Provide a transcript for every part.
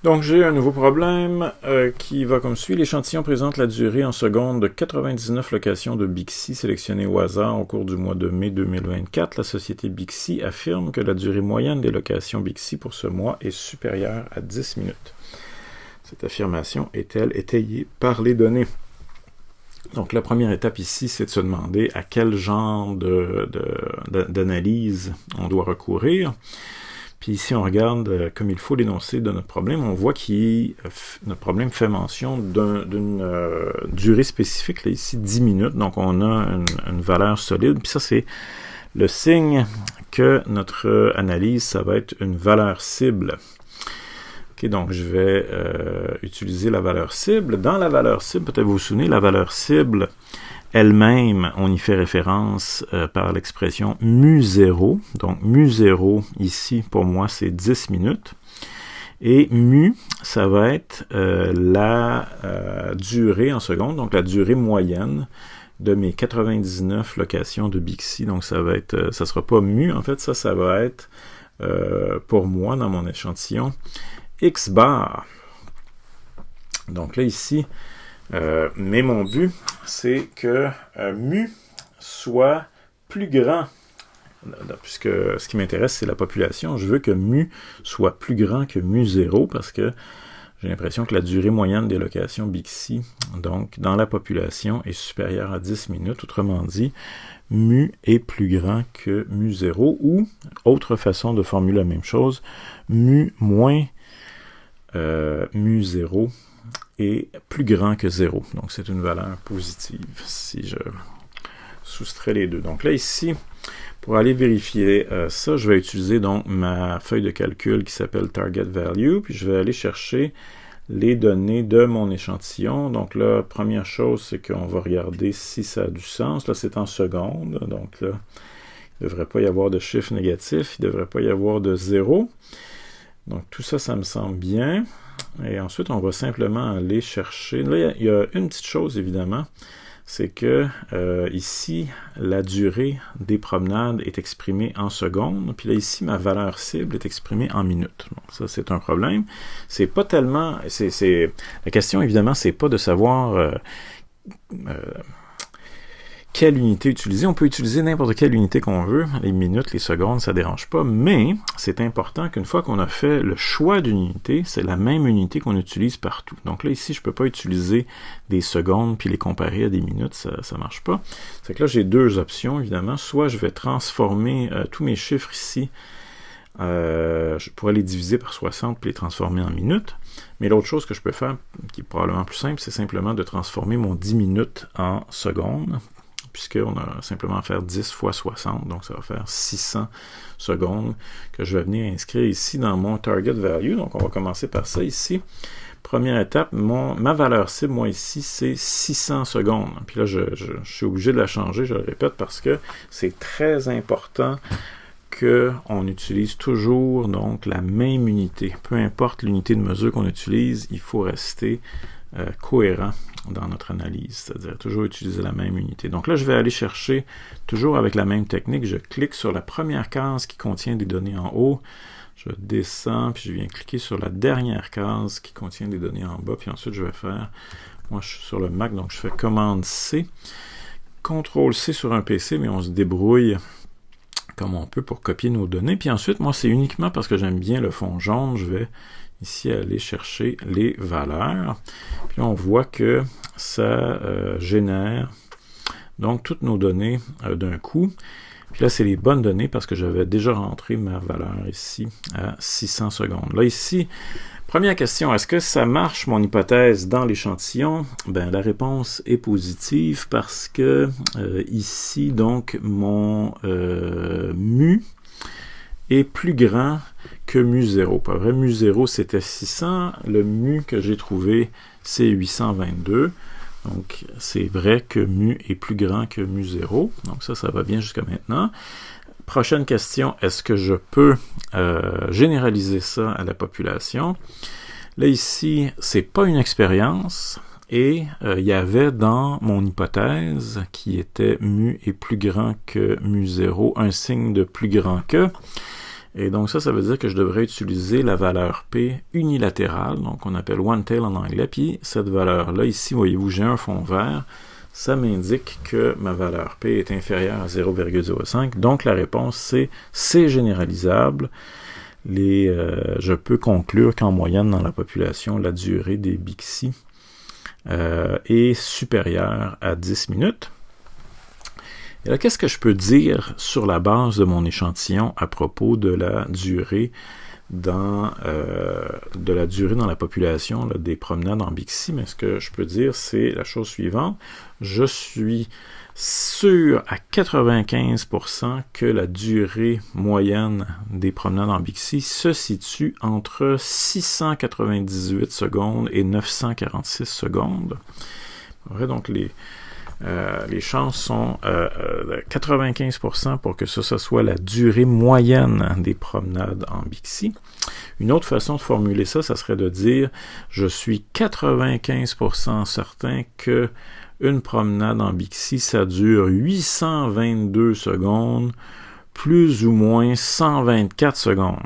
Donc j'ai un nouveau problème qui va comme suit. L'échantillon présente la durée en secondes de 99 locations de Bixi sélectionnées au hasard au cours du mois de mai 2024. La société Bixi affirme que la durée moyenne des locations Bixi pour ce mois est supérieure à 10 minutes. Cette affirmation est-elle étayée par les données? Donc la première étape ici, c'est de se demander à quel genre d'analyse on doit recourir. Puis ici, on regarde comme il faut l'énoncé de notre problème. On voit que notre problème fait mention d'une durée spécifique, là, ici 10 minutes. Donc on a une valeur solide. Puis ça, c'est le signe que notre analyse, ça va être une valeur cible. Okay, donc je vais utiliser la valeur cible. Dans la valeur cible, peut-être vous vous souvenez, la valeur cible elle-même, on y fait référence par l'expression mu0. Donc, mu0, ici, pour moi, c'est 10 minutes. Et mu, ça va être la durée en secondes, donc la durée moyenne de mes 99 locations de Bixi. Donc, ça sera pas mu, en fait, ça va être, pour moi, dans mon échantillon, x bar. Donc là, ici, mais mon but, c'est que mu soit plus grand, puisque ce qui m'intéresse, c'est la population. Je veux que mu soit plus grand que mu0, parce que j'ai l'impression que la durée moyenne des locations Bixi, donc dans la population, est supérieure à 10 minutes. Autrement dit, mu est plus grand que mu0, ou, autre façon de formuler la même chose, mu moins mu0 est plus grand que 0. Donc, c'est une valeur positive si je soustrais les deux. Donc là, ici, pour aller vérifier ça, je vais utiliser donc ma feuille de calcul qui s'appelle Target Value, puis je vais aller chercher les données de mon échantillon. Donc là, première chose, c'est qu'on va regarder si ça a du sens. Là, c'est en secondes. Donc là, il ne devrait pas y avoir de chiffre négatif. Il ne devrait pas y avoir de 0. Donc tout ça, ça me semble bien. Et ensuite, on va simplement aller chercher... Là, il y a une petite chose, évidemment, c'est que ici, la durée des promenades est exprimée en secondes. Puis là, ici, ma valeur cible est exprimée en minutes. Donc ça, c'est un problème. C'est pas tellement... La question, évidemment, c'est pas de savoir... quelle unité utiliser. On peut utiliser n'importe quelle unité qu'on veut, les minutes, les secondes, ça ne dérange pas, mais c'est important qu'une fois qu'on a fait le choix d'une unité, c'est la même unité qu'on utilise partout. Donc là, ici, je ne peux pas utiliser des secondes puis les comparer à des minutes, ça ne marche pas. C'est que là, j'ai deux options, évidemment. Soit je vais transformer tous mes chiffres ici, je pourrais les diviser par 60 puis les transformer en minutes. Mais l'autre chose que je peux faire, qui est probablement plus simple, c'est simplement de transformer mon 10 minutes en secondes, puisqu'on a simplement à faire 10 fois 60, donc ça va faire 600 secondes que je vais venir inscrire ici dans mon Target Value. Donc on va commencer par ça ici. Première étape, ma valeur cible, moi ici, c'est 600 secondes. Puis là, je suis obligé de la changer, je le répète, parce que c'est très important qu'on utilise toujours donc la même unité. Peu importe l'unité de mesure qu'on utilise, il faut rester cohérent dans notre analyse, c'est-à-dire toujours utiliser la même unité. Donc là, je vais aller chercher, toujours avec la même technique, je clique sur la première case qui contient des données en haut, je descends, puis je viens cliquer sur la dernière case qui contient des données en bas, puis ensuite je vais faire, moi je suis sur le Mac, donc je fais commande C, CTRL C sur un PC, mais on se débrouille comme on peut pour copier nos données, puis ensuite, moi c'est uniquement parce que j'aime bien le fond jaune, je vais ici aller chercher les valeurs. Puis là, on voit que ça génère donc toutes nos données d'un coup. Puis là, c'est les bonnes données parce que j'avais déjà rentré ma valeur ici à 600 secondes. Là, ici, première question, est-ce que ça marche mon hypothèse dans l'échantillon? Ben, la réponse est positive parce que ici, donc, mon mu est plus grand que mu0. Pas vrai, mu0 c'était 600, le mu que j'ai trouvé c'est 822. Donc c'est vrai que mu est plus grand que mu0. Donc ça va bien jusqu'à maintenant. Prochaine question, est-ce que je peux généraliser ça à la population? Là ici, c'est pas une expérience. Et il y avait dans mon hypothèse, qui était mu est plus grand que mu0, un signe de plus grand que. Et donc ça veut dire que je devrais utiliser la valeur P unilatérale, donc on appelle one tail en anglais, puis cette valeur-là, ici, voyez-vous, j'ai un fond vert, ça m'indique que ma valeur P est inférieure à 0,05, donc la réponse c'est généralisable. Je peux conclure qu'en moyenne dans la population, la durée des Bixi est supérieure à 10 minutes. Et là, qu'est-ce que je peux dire sur la base de mon échantillon à propos de la durée dans la population là, des promenades en Bixi? Mais ce que je peux dire, c'est la chose suivante. Je suis sûr à 95% que la durée moyenne des promenades en Bixi se situe entre 698 secondes et 946 secondes. Ouais, donc les chances sont 95% pour que ce soit la durée moyenne des promenades en Bixi. Une autre façon de formuler ça serait de dire je suis 95% certain que une promenade en Bixi, ça dure 822 secondes, plus ou moins 124 secondes.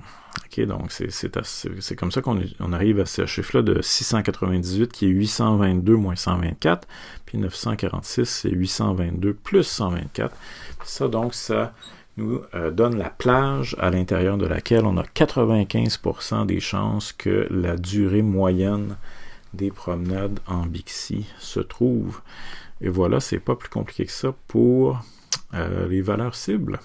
Okay, donc, c'est comme ça qu'on arrive à ce chiffre-là de 698 qui est 822 moins 124, puis 946 c'est 822 plus 124. Ça, donc, ça nous donne la plage à l'intérieur de laquelle on a 95% des chances que la durée moyenne des promenades en Bixi se trouve. Et voilà, c'est pas plus compliqué que ça pour les valeurs cibles.